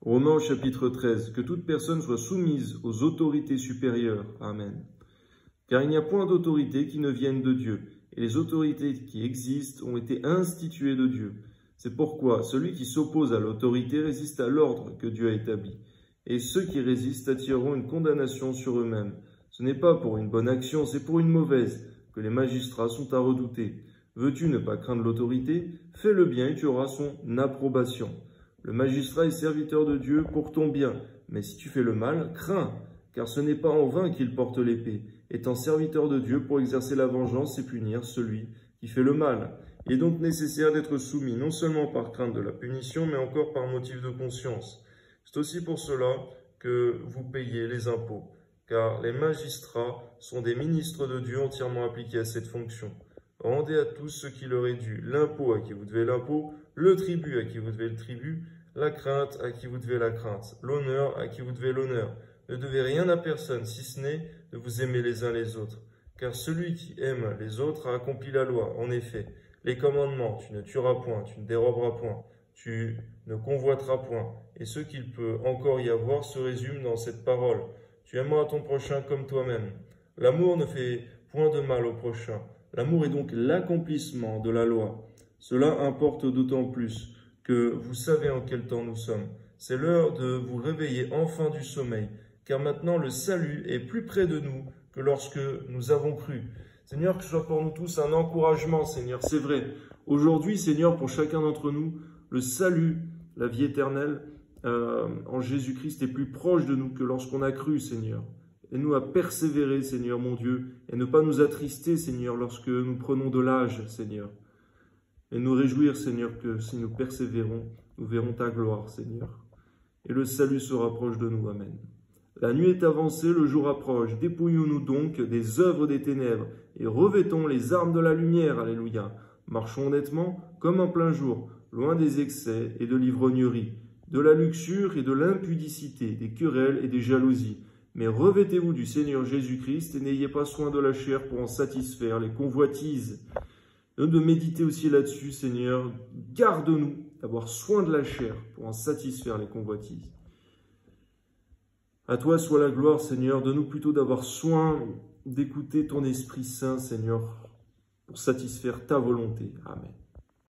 Romains au chapitre 13, que toute personne soit soumise aux autorités supérieures. Amen. Car il n'y a point d'autorité qui ne vienne de Dieu, et les autorités qui existent ont été instituées de Dieu. C'est pourquoi celui qui s'oppose à l'autorité résiste à l'ordre que Dieu a établi. Et ceux qui résistent attireront une condamnation sur eux-mêmes. Ce n'est pas pour une bonne action, c'est pour une mauvaise, que les magistrats sont à redouter. Veux-tu ne pas craindre l'autorité? Fais le bien et tu auras son approbation. Le magistrat est serviteur de Dieu pour ton bien, mais si tu fais le mal, crains, car ce n'est pas en vain qu'il porte l'épée, étant serviteur de Dieu pour exercer la vengeance et punir celui qui fait le mal. Il est donc nécessaire d'être soumis, non seulement par crainte de la punition, mais encore par motif de conscience. C'est aussi pour cela que vous payez les impôts, car les magistrats sont des ministres de Dieu entièrement appliqués à cette fonction. Rendez à tous ce qui leur est dû, l'impôt à qui vous devez l'impôt, le tribut à qui vous devez le tribut, la crainte à qui vous devez la crainte, l'honneur à qui vous devez l'honneur. Ne devez rien à personne, si ce n'est de vous aimer les uns les autres. Car celui qui aime les autres a accompli la loi. En effet, les commandements, tu ne tueras point, tu ne déroberas point, tu ne convoiteras point, et ce qu'il peut encore y avoir se résume dans cette parole. Tu aimeras ton prochain comme toi-même. L'amour ne fait point de mal au prochain. L'amour est donc l'accomplissement de la loi. Cela importe d'autant plus que vous savez en quel temps nous sommes. C'est l'heure de vous réveiller enfin du sommeil, car maintenant le salut est plus près de nous que lorsque nous avons cru. Seigneur, que ce soit pour nous tous un encouragement, Seigneur. C'est vrai. Aujourd'hui, Seigneur, pour chacun d'entre nous, le salut, la vie éternelle en Jésus-Christ est plus proche de nous que lorsqu'on a cru, Seigneur. Aide-nous à persévérer, Seigneur mon Dieu, et ne pas nous attrister, Seigneur, lorsque nous prenons de l'âge, Seigneur. Et nous réjouir, Seigneur, que si nous persévérons, nous verrons ta gloire, Seigneur. Et le salut se rapproche de nous. Amen. La nuit est avancée, le jour approche. Dépouillons-nous donc des œuvres des ténèbres et revêtons les armes de la lumière. Alléluia. Marchons honnêtement comme en plein jour, loin des excès et de l'ivrognerie, de la luxure et de l'impudicité, des querelles et des jalousies. Mais revêtez-vous du Seigneur Jésus-Christ et n'ayez pas soin de la chair pour en satisfaire les convoitises. De méditer aussi là-dessus, Seigneur, garde-nous d'avoir soin de la chair pour en satisfaire les convoitises. À toi soit la gloire, Seigneur, donne-nous plutôt d'avoir soin d'écouter ton Esprit Saint, Seigneur, pour satisfaire ta volonté. Amen.